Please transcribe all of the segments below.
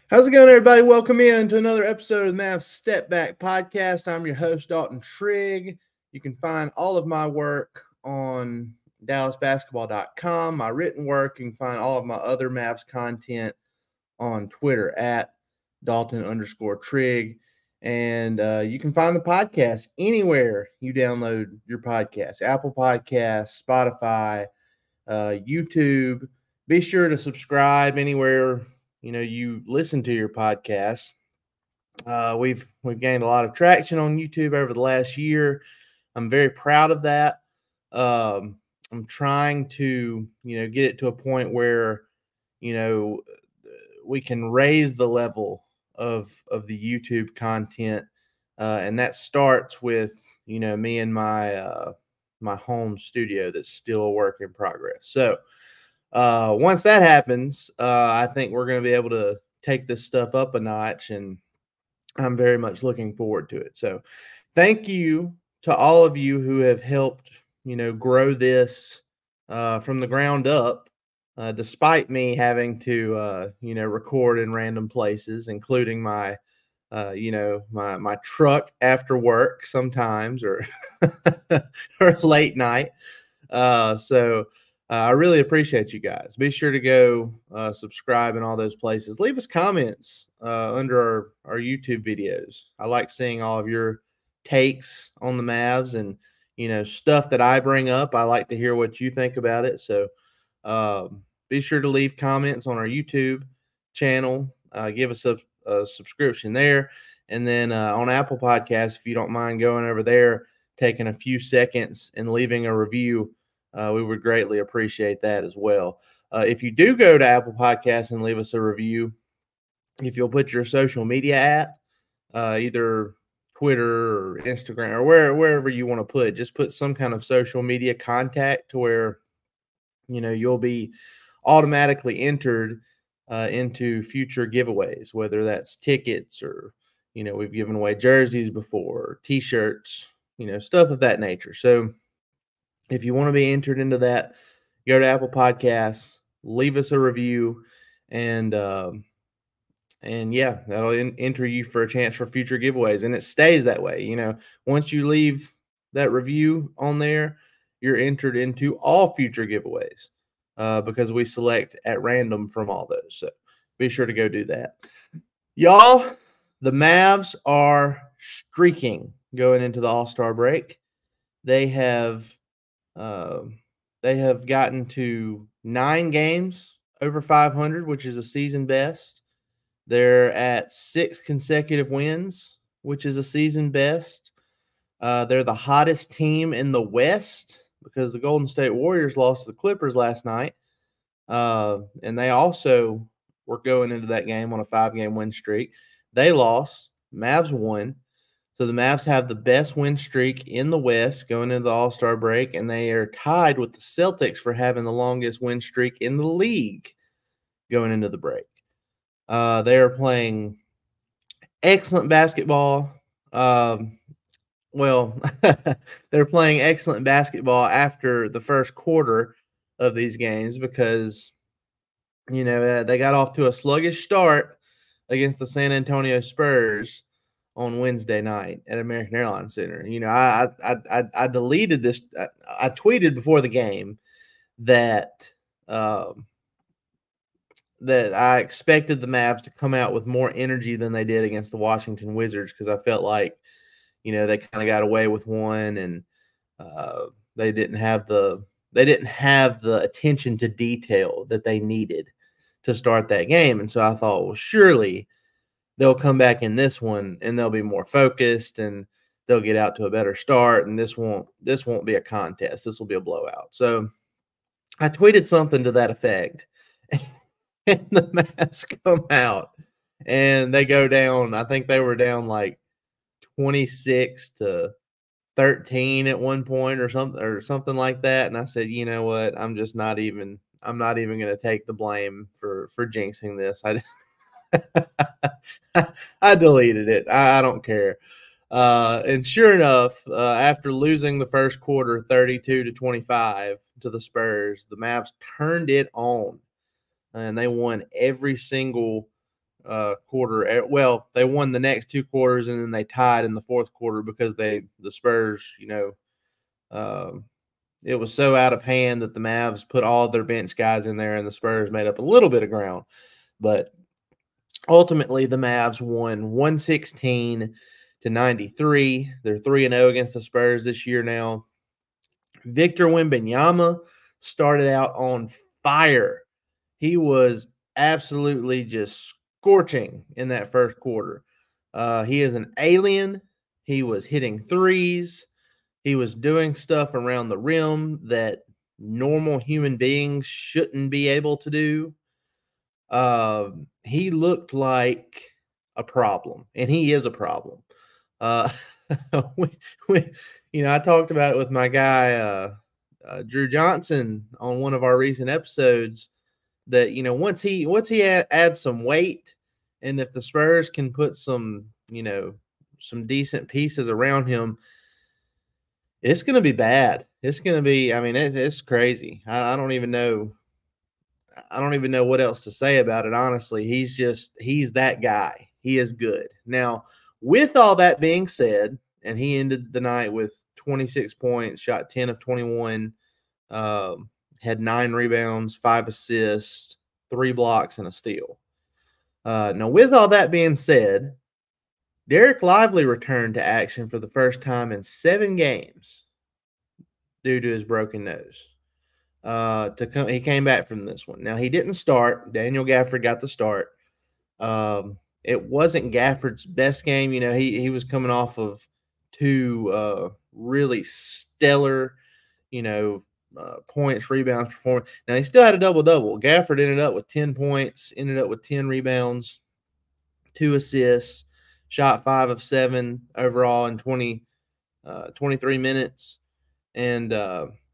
How's it going, everybody? Welcome in to another episode of the Mavs Step Back Podcast. I'm your host, Dalton Trigg. You can find all of my work on DallasBasketball.com. My written work, you can find all of my other Mavs content on Twitter at Dalton_Trigg. And you can find the podcast anywhere you download your podcast, Apple Podcasts, Spotify, YouTube. Be sure to subscribe anywhere you listen to your podcast. We've gained a lot of traction on YouTube over the last year. I'm very proud of that. I'm trying to get it to a point where we can raise the level of the YouTube content, and that starts with me and my home studio that's still a work in progress. So once that happens, I think we're going to be able to take this stuff up a notch, and I'm very much looking forward to it. So thank you to all of you who have helped, grow this from the ground up, despite me having to, record in random places, including my my truck after work sometimes, or or late night. So I really appreciate you guys. Be sure to go subscribe in all those places. Leave us comments under our YouTube videos. I like seeing all of your takes on the Mavs and stuff that I bring up. I like to hear what you think about it. So be sure to leave comments on our YouTube channel. Give us a subscription there, and then on Apple Podcasts, if you don't mind going over there, taking a few seconds and leaving a review. We would greatly appreciate that as well. If you do go to Apple Podcasts and leave us a review, if you'll put your social media at either Twitter or Instagram or wherever you want to put, just put some kind of social media contact to where you'll be automatically entered into future giveaways, whether that's tickets or we've given away jerseys before, T-shirts, stuff of that nature. So if you want to be entered into that, go to Apple Podcasts, leave us a review, and yeah, that'll enter you for a chance for future giveaways. And it stays that way. Once you leave that review on there, you're entered into all future giveaways because we select at random from all those. So be sure to go do that. Y'all, the Mavs are streaking going into the All-Star break. They have gotten to 9 games over 500, which is a season best. They're at 6 consecutive wins, which is a season best. They're the hottest team in the West because the Golden State Warriors lost to the Clippers last night. And they also were going into that game on a 5-game win streak. They lost. Mavs won. So the Mavs have the best win streak in the West going into the All-Star break, and they are tied with the Celtics for having the longest win streak in the league going into the break. They are playing excellent basketball. They're playing excellent basketball after the first quarter of these games because, they got off to a sluggish start against the San Antonio Spurs on Wednesday night at American Airlines Center. I deleted this. I tweeted before the game that that I expected the Mavs to come out with more energy than they did against the Washington Wizards because I felt like, they kind of got away with one, and they didn't have the attention to detail that they needed to start that game. And so I thought, well, surely they'll come back in this one and they'll be more focused and they'll get out to a better start. And this won't be a contest. This will be a blowout. So I tweeted something to that effect, and the Mavs come out and they go down. I think they were down like 26-13 at one point or something like that. And I said, you know what? I'm not even going to take the blame for jinxing this. I deleted it. I don't care. And sure enough, after losing the first quarter 32-25 to the Spurs, the Mavs turned it on, and they won every single quarter. Well, they won the next 2 quarters, and then they tied in the 4th quarter because the Spurs, it was so out of hand that the Mavs put all of their bench guys in there, and the Spurs made up a little bit of ground. But ultimately, the Mavs won 116-93. They're 3-0 against the Spurs this year now. Victor Wembanyama started out on fire. He was absolutely just scorching in that first quarter. He is an alien. He was hitting threes. He was doing stuff around the rim that normal human beings shouldn't be able to do. He looked like a problem, and he is a problem. Uh, I talked about it with my guy, Drew Johnson, on one of our recent episodes, that, once he adds some weight, and if the Spurs can put some decent pieces around him, it's going to be bad. It's going to be, it's crazy. I don't even know what else to say about it, honestly. He's that guy. He is good. Now, with all that being said, and he ended the night with 26 points, shot 10 of 21, had 9 rebounds, 5 assists, 3 blocks, and a steal. Now, with all that being said, Derek Lively returned to action for the first time in 7 games due to his broken nose. He came back from this one. Now, he didn't start. Daniel Gafford got the start. It wasn't Gafford's best game. He was coming off of 2 really stellar, points, rebounds, performance. Now, he still had a double-double. Gafford ended up with 10 points, ended up with 10 rebounds, 2 assists, shot 5 of 7 overall in 23 minutes. And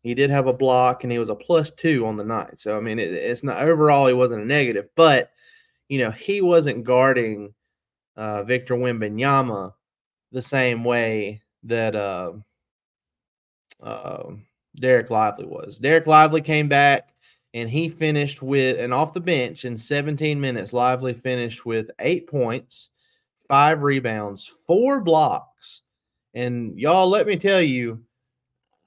he did have a block, and he was a +2 on the night. So, it's not overall, he wasn't a negative. But, he wasn't guarding Victor Wembanyama the same way that Derek Lively was. Derek Lively came back, and he finished off the bench in 17 minutes, Lively finished with 8 points, 5 rebounds, 4 blocks. And y'all, let me tell you,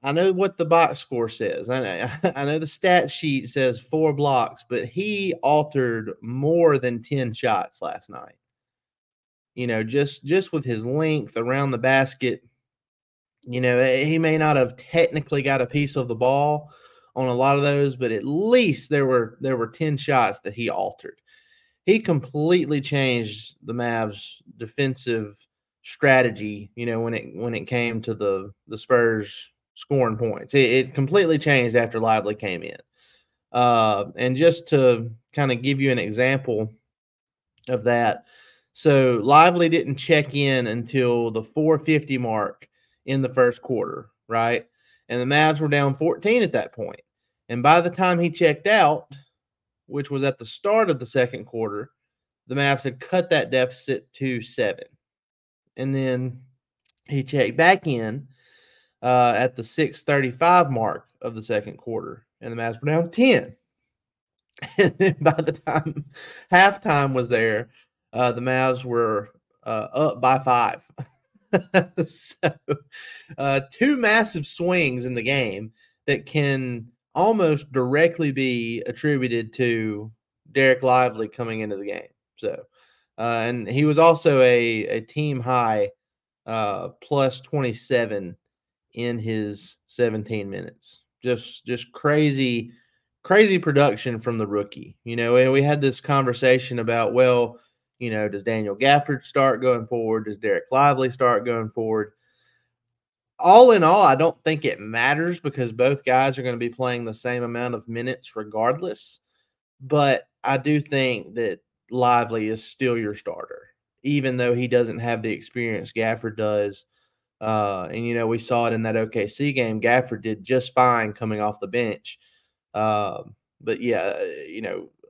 I know what the box score says. I know the stat sheet says 4 blocks, but he altered more than 10 shots last night. Just with his length around the basket, he may not have technically got a piece of the ball on a lot of those, but at least there were 10 shots that he altered. He completely changed the Mavs' defensive strategy, when it came to the Spurs scoring points. It completely changed after Lively came in. And just to kind of give you an example of that, so Lively didn't check in until the 4:50 mark in the first quarter, right? And the Mavs were down 14 at that point. And by the time he checked out, which was at the start of the second quarter, the Mavs had cut that deficit to 7. And then he checked back in at the 6:35 mark of the second quarter, and the Mavs were down 10. And then by the time halftime was there, the Mavs were up by 5. So 2 massive swings in the game that can almost directly be attributed to Derek Lively coming into the game. So, and he was also a team high plus 27 in his 17 minutes. Just crazy production from the rookie. And we had this conversation about, well, does Daniel Gafford start going forward? Does Derek Lively start going forward? All in all, I don't think it matters because both guys are going to be playing the same amount of minutes regardless. But I do think that Lively is still your starter, even though he doesn't have the experience Gafford does. And, we saw it in that OKC game. Gafford did just fine coming off the bench. But, yeah,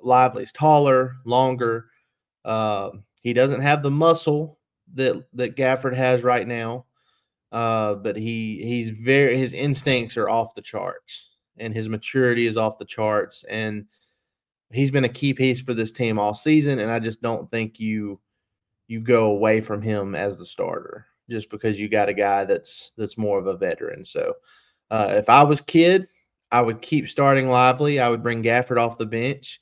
Lively's taller, longer. He doesn't have the muscle that Gafford has right now. But his instincts are off the charts, and his maturity is off the charts. And he's been a key piece for this team all season, and I just don't think you go away from him as the starter just because you got a guy that's more of a veteran. So if I was Kidd, I would keep starting Lively. I would bring Gafford off the bench,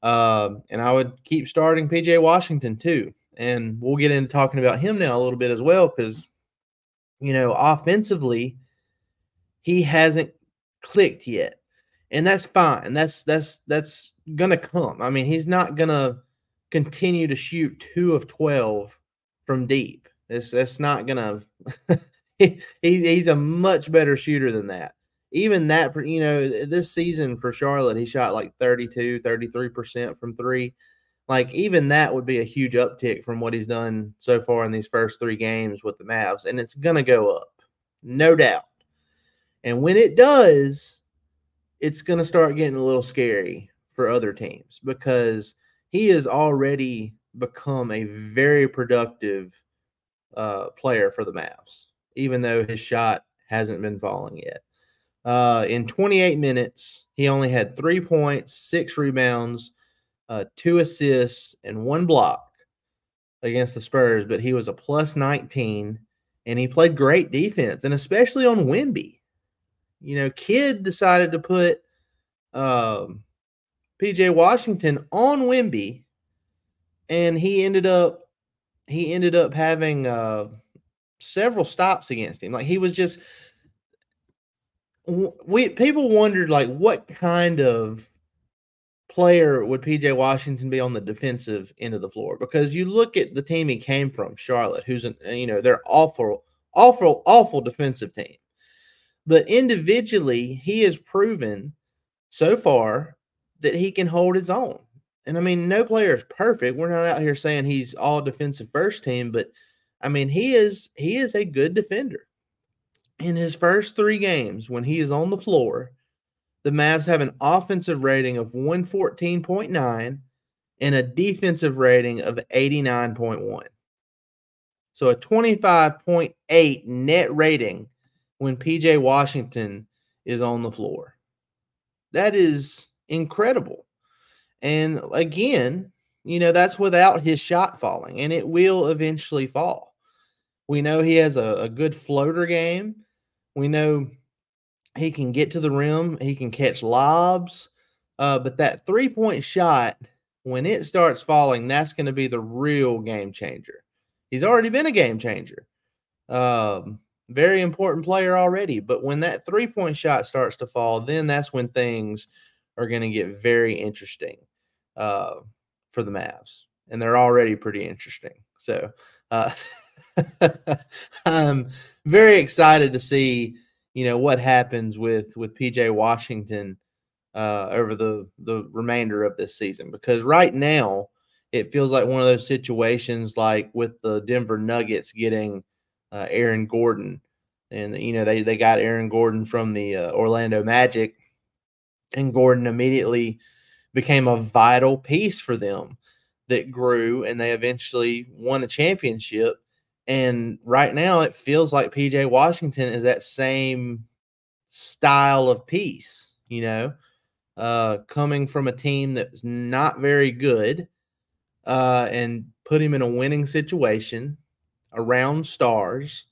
and I would keep starting PJ Washington too. And we'll get into talking about him now a little bit as well because, offensively, he hasn't clicked yet. And that's fine. That's gonna come. I mean, he's not gonna continue to shoot 2 of 12 from deep. That's not gonna he's a much better shooter than that. Even that, this season for Charlotte, he shot like 32, 33% from 3. Like, even that would be a huge uptick from what he's done so far in these first 3 games with the Mavs, and it's gonna go up, no doubt. And when it does, it's going to start getting a little scary for other teams because he has already become a very productive player for the Mavs, even though his shot hasn't been falling yet. In 28 minutes, he only had 3 points, 6 rebounds, 2 assists, and 1 block against the Spurs, but he was a plus 19, and he played great defense, and especially on Wemby. Kidd decided to put PJ Washington on Wemby, and he ended up having several stops against him. Like, he was just people wondered, like, what kind of player would PJ Washington be on the defensive end of the floor? Because you look at the team he came from, Charlotte, who's they're awful defensive team. But individually, he has proven so far that he can hold his own. And, I mean, no player is perfect. We're not out here saying he's all defensive first team, but, I mean, he is a good defender. In his first 3 games, when he is on the floor, the Mavs have an offensive rating of 114.9 and a defensive rating of 89.1. So a 25.8 net rating when PJ Washington is on the floor. That is incredible. And again, that's without his shot falling, and it will eventually fall. We know he has a good floater game. We know he can get to the rim. He can catch lobs. But that 3-point shot, when it starts falling, that's going to be the real game changer. He's already been a game changer. Very important player already. But when that 3-point shot starts to fall, then that's when things are going to get very interesting for the Mavs. And they're already pretty interesting. So I'm very excited to see, what happens with PJ Washington over the remainder of this season. Because right now, it feels like one of those situations like with the Denver Nuggets getting Aaron Gordon. And, they got Aaron Gordon from the Orlando Magic, and Gordon immediately became a vital piece for them that grew, and they eventually won a championship. And right now it feels like PJ Washington is that same style of piece, coming from a team that's not very good, and put him in a winning situation around stars,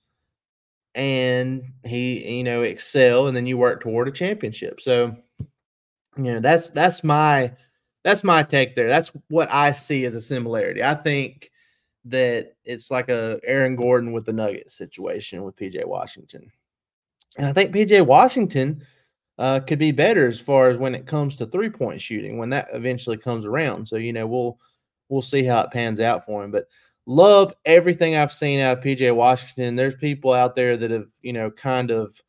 and he, excel, and then you work toward a championship. So, that's my take there. That's what I see as a similarity. I think that it's like a Aaron Gordon with the Nuggets situation with PJ Washington. And I think PJ Washington could be better as far as when it comes to 3-point shooting when that eventually comes around. So, we'll see how it pans out for him. But love everything I've seen out of PJ Washington. There's people out there that have, kind of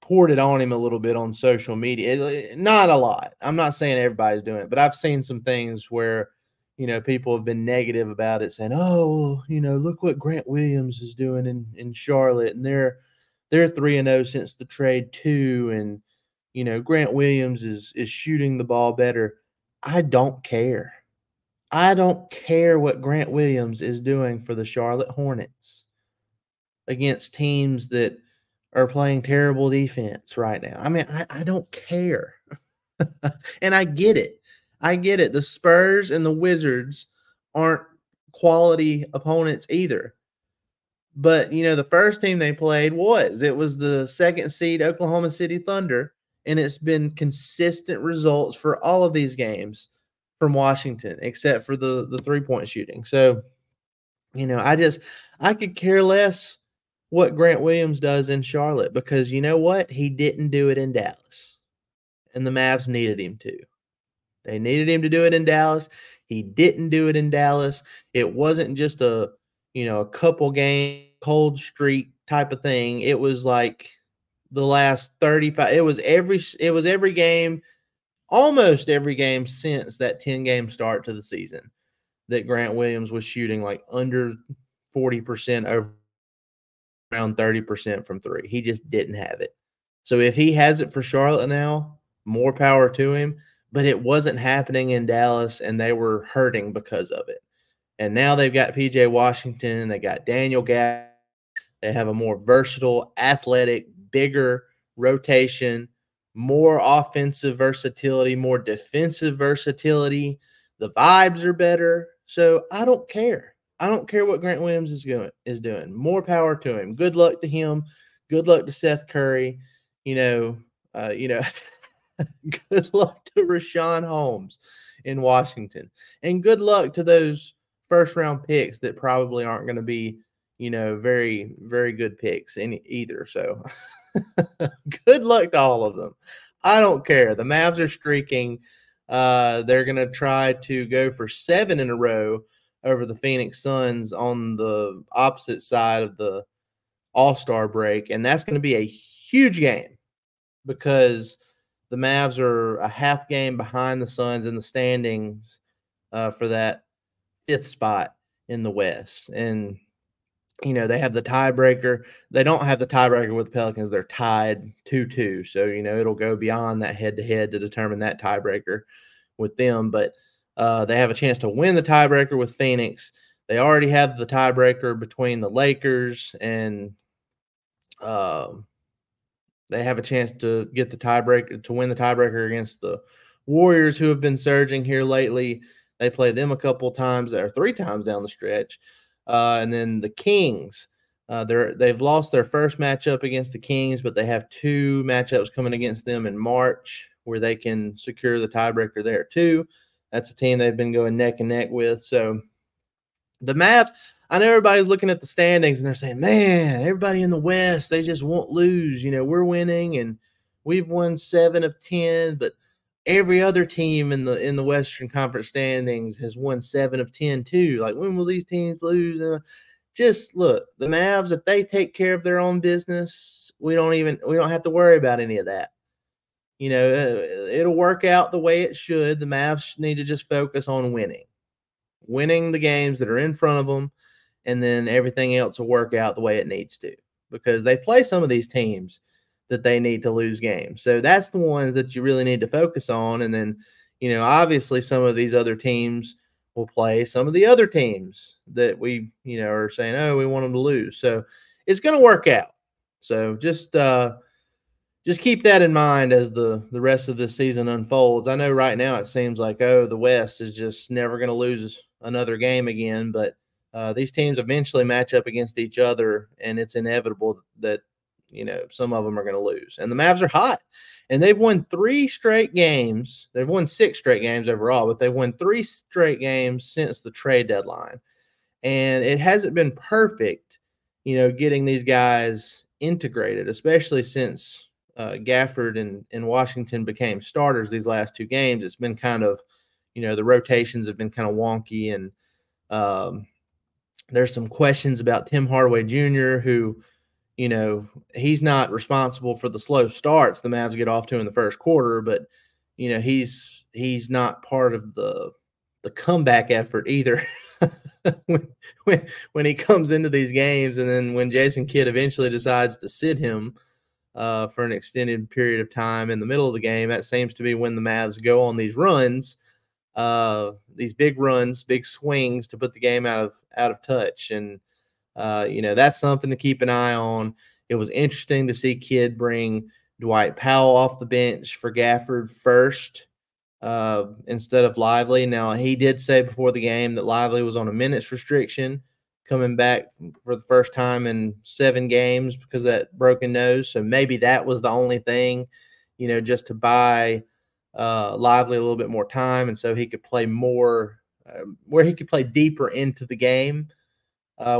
poured it on him a little bit on social media. Not a lot. I'm not saying everybody's doing it, but I've seen some things where, people have been negative about it, saying, "Oh, look what Grant Williams is doing in Charlotte, and they're 3-0 since the trade too, and Grant Williams is shooting the ball better." I don't care. I don't care what Grant Williams is doing for the Charlotte Hornets against teams that are playing terrible defense right now. I mean, I don't care. And I get it. I get it. The Spurs and the Wizards aren't quality opponents either. But, the first team they played it was the 2nd seed Oklahoma City Thunder, and it's been consistent results for all of these games from Washington except for the three-point shooting. So, I could care less what Grant Williams does in Charlotte because you know what? He didn't do it in Dallas, and the Mavs needed him to. They needed him to do it in Dallas. He didn't do it in Dallas. It wasn't just a couple game cold streak type of thing. It was like the last 35. It was every game, almost every game since that 10-game start to the season that Grant Williams was shooting like under 40% over around 30% from three. He just didn't have it. So if he has it for Charlotte now, more power to him. But it wasn't happening in Dallas, and they were hurting because of it. And now they've got PJ Washington, they got Daniel Gafford. They have a more versatile, athletic, bigger rotation, more offensive versatility, more defensive versatility. The vibes are better. So I don't care. I don't care what Grant Williams is doing. More power to him. Good luck to him. Good luck to Seth Curry. You know, good luck to Rashawn Holmes in Washington. And good luck to those first round picks that probably aren't going to be, very, very good picks either. So good luck to all of them. I don't care. The Mavs are streaking. They're going to try to go for 7 in a row over the Phoenix Suns on the opposite side of the All-Star break. And that's going to be a huge game because the Mavs are a half game behind the Suns in the standings for that 5th spot in the West. And, they have the tiebreaker. They don't have the tiebreaker with the Pelicans. They're tied 2-2. So, it'll go beyond that head-to-head to determine that tiebreaker with them. But they have a chance to win the tiebreaker with Phoenix. They already have the tiebreaker between the Lakers and they have a chance to get the tiebreaker, to win the tiebreaker against the Warriors, who have been surging here lately. They played them a couple times, or 3 times down the stretch. And then the Kings, they've lost their first matchup against the Kings, but they have 2 matchups coming against them in March where they can secure the tiebreaker there too. That's a team they've been going neck and neck with. So the Mavs, I know everybody's looking at the standings and they're saying, man, everybody in the West, they just won't lose. We're winning and we've won 7 of 10, but every other team in the Western Conference standings has won 7 of 10 too. Like, when will these teams lose? Just look, the Mavs, if they take care of their own business, we don't have to worry about any of that. It'll work out the way it should. The Mavs need to just focus on winning the games that are in front of them, and then everything else will work out the way it needs to, because they play some of these teams that they need to lose games. So that's the ones that you really need to focus on. And then, obviously some of these other teams will play some of the other teams that we, are saying, oh, we want them to lose. So it's going to work out. So just keep that in mind as the rest of this season unfolds. I know right now it seems like, oh, the West is just never going to lose another game again, but these teams eventually match up against each other, and it's inevitable that some of them are going to lose. And the Mavs are hot, and they've won 3 straight games. They've won 6 straight games overall, but they've won 3 straight games since the trade deadline. And it hasn't been perfect, getting these guys integrated, especially since Gafford and Washington became starters these last 2 games. It's been kind of, the rotations have been kind of wonky, and there's some questions about Tim Hardaway Jr., who, he's not responsible for the slow starts the Mavs get off to in the first quarter, but, he's not part of the comeback effort either. when he comes into these games, and then when Jason Kidd eventually decides to sit him for an extended period of time in the middle of the game, that seems to be when the Mavs go on these runs, these big runs, big swings to put the game out of touch. And that's something to keep an eye on. It was interesting to see Kidd bring Dwight Powell off the bench for Gafford first. instead of Lively. Now, he did say before the game that Lively was on a minutes restriction, coming back for the first time in 7 games because of that broken nose. So maybe that was the only thing, just to buy Lively a little bit more time, and so he could play more, where he could play deeper into the game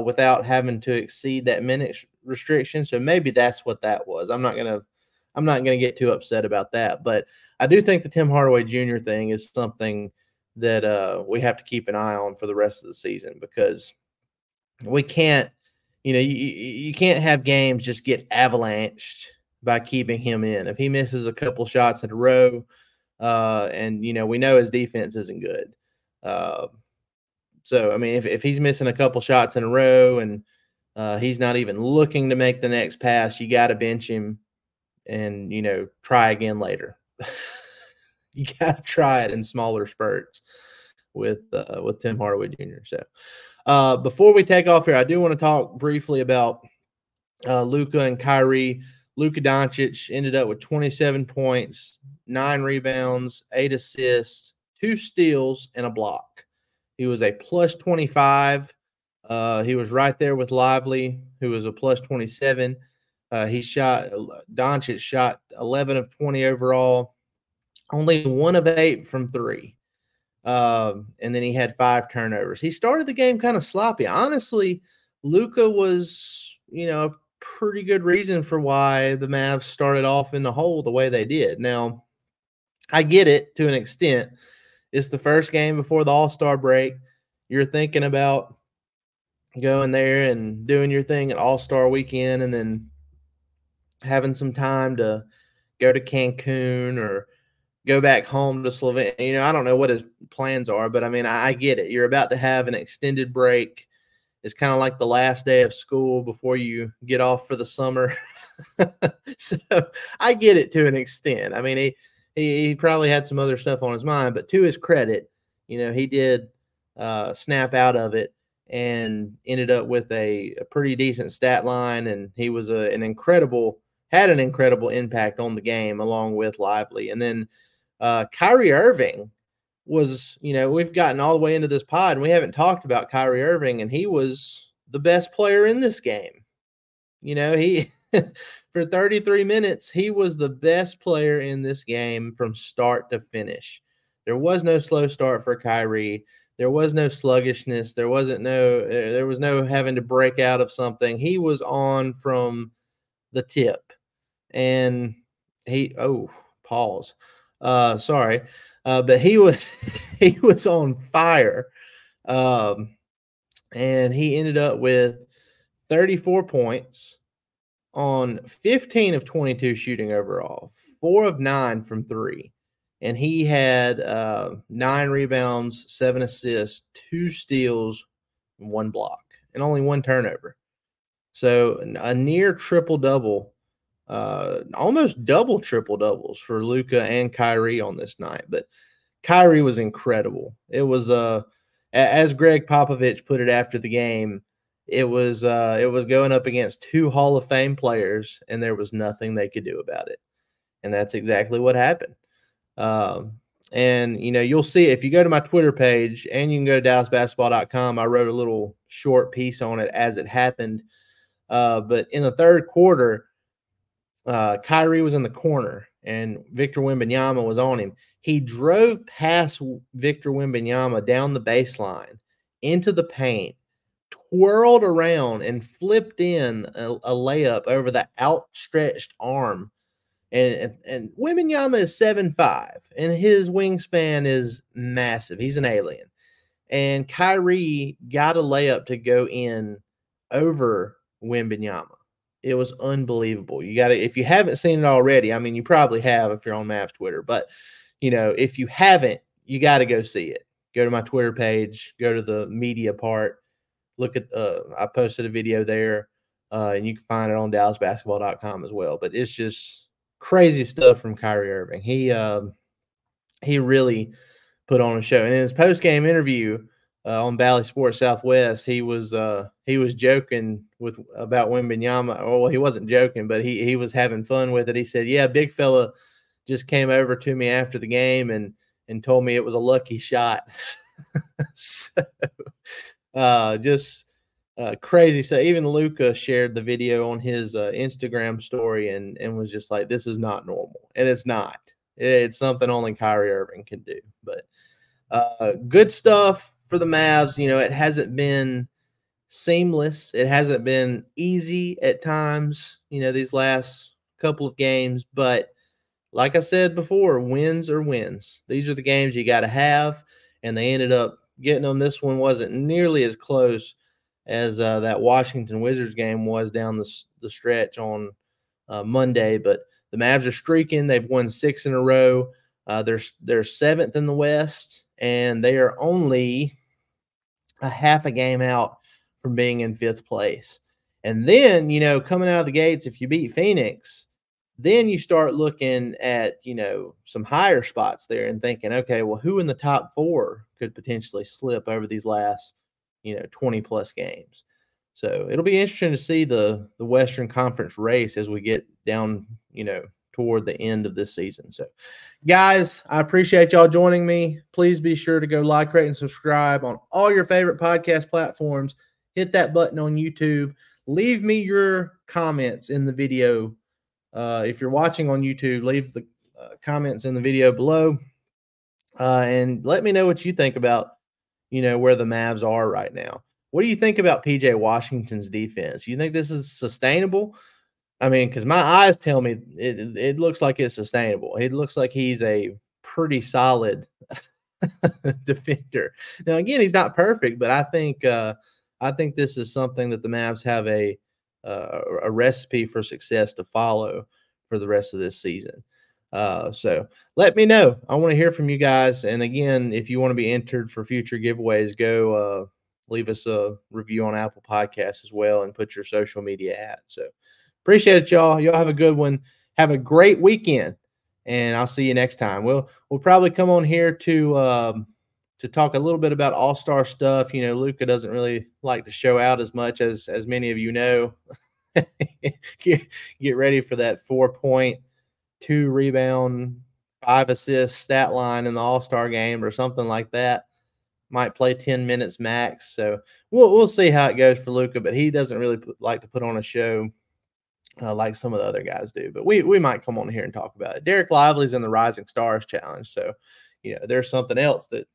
without having to exceed that minutes restriction. So maybe that's what that was. I'm not gonna get too upset about that, but I do think the Tim Hardaway Jr. thing is something that we have to keep an eye on for the rest of the season, because we can't, you can't have games just get avalanched by keeping him in. If he misses a couple shots in a row, and we know his defense isn't good. So I mean, if he's missing a couple shots in a row and he's not even looking to make the next pass, you got to bench him and try again later. You got to try it in smaller spurts with Tim Hardaway Jr. So before we take off here, I do want to talk briefly about Luka and Kyrie. Luka Doncic ended up with 27 points, 9 rebounds, 8 assists, 2 steals, and a block. He was a plus 25. He was right there with Lively, who was a plus 27. Doncic shot 11 of 20 overall, only 1 of 8 from 3. And then he had 5 turnovers. He started the game kind of sloppy. Honestly, Luka was, a pretty good reason for why the Mavs started off in the hole the way they did. Now, I get it to an extent. It's the first game before the All-Star break. You're thinking about going there and doing your thing at All-Star weekend and then having some time to go to Cancun or go back home to Slovenia. I don't know what his plans are, but I mean, I get it. You're about to have an extended break. It's kind of like the last day of school before you get off for the summer. So I get it to an extent. I mean, he probably had some other stuff on his mind, but to his credit, he did snap out of it and ended up with a pretty decent stat line, and he was had an incredible impact on the game along with Lively. And then Kyrie Irving was, we've gotten all the way into this pod and we haven't talked about Kyrie Irving, and he was the best player in this game. He for 33 minutes, he was the best player in this game from start to finish. There was no slow start for Kyrie. There was no sluggishness. There was no having to break out of something. He was on from the tip. And pause. Sorry. But he was on fire. And he ended up with 34 points on 15 of 22 shooting overall, 4 of 9 from 3. And he had 9 rebounds, 7 assists, 2 steals, 1 block, and only 1 turnover. So a near triple-double, almost double triple-doubles for Luka and Kyrie on this night. But Kyrie was incredible. It was, as Greg Popovich put it after the game, it was going up against 2 Hall of Fame players, and there was nothing they could do about it. And that's exactly what happened. And you'll see if you go to my Twitter page, and you can go to DallasBasketball.com. I wrote a little short piece on it as it happened. But in the third quarter, Kyrie was in the corner and Victor Wembanyama was on him. He drove past Victor Wembanyama down the baseline into the paint, twirled around and flipped in a layup over the outstretched arm. And Wembanyama is 7'5", and his wingspan is massive. He's an alien. And Kyrie got a layup to go in over Wembanyama. It was unbelievable. If you haven't seen it already, I mean, you probably have if you're on Mavs Twitter, but if you haven't, you got to go see it. Go to my Twitter page, go to the media part, look at, I posted a video there, and you can find it on DallasBasketball.com as well. But it's just crazy stuff from Kyrie Irving. He really put on a show. And in his post-game interview on Bally Sports Southwest, he was joking about Wembanyama. Well, he wasn't joking, but he was having fun with it. He said, "Yeah, big fella just came over to me after the game and and told me it was a lucky shot. So, just crazy. So even Luka shared the video on his Instagram story and was just like, "This is not normal," and it's not. It's something only Kyrie Irving can do. But good stuff for the Mavs. You know, it hasn't been seamless. It hasn't been easy at times. You know, these last couple of games, but like I said before, wins are wins. These are the games you got to have, and they ended up getting them. This one wasn't nearly as close as that Washington Wizards game was down the stretch on Monday, but the Mavs are streaking. They've won 6 in a row. They're seventh in the West, and they are only a half a game out from being in 5th place. And then, you know, coming out of the gates, if you beat Phoenix, then you start looking at, you know, some higher spots there and thinking, okay, well, who in the top 4 could potentially slip over these last, you know, 20 plus games? So it'll be interesting to see the Western Conference race as we get down, you know, toward the end of this season. So, guys, I appreciate y'all joining me. Please be sure to go like, rate, and subscribe on all your favorite podcast platforms. Hit that button on YouTube. Leave me your comments in the video. If you're watching on YouTube, leave the comments in the video below, and let me know what you think about, you know, where the Mavs are right now. What do you think about PJ Washington's defense? You think this is sustainable? I mean, because my eyes tell me it looks like it's sustainable. It looks like he's a pretty solid defender. Now, again, he's not perfect, but I think this is something that the Mavs have a recipe for success to follow for the rest of this season. So let me know. I want to hear from you guys. And again, if you want to be entered for future giveaways, go leave us a review on Apple Podcasts as well and put your social media at. So appreciate it, y'all. Y'all have a good one. Have a great weekend, and I'll see you next time. We'll probably come on here to talk a little bit about all-star stuff. You know, Luka doesn't really like to show out as much as many of you know. Get ready for that 4-point, 2 rebound, 5 assist stat line in the all-star game or something like that. Might play 10 minutes max. So we'll see how it goes for Luka, but he doesn't really like to put on a show like some of the other guys do. But we might come on here and talk about it. Derek Lively's in the Rising Stars Challenge. So, you know, there's something else that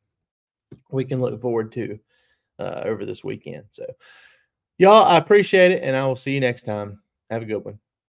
we can look forward to over this weekend. So, y'all, I appreciate it, and I will see you next time. Have a good one.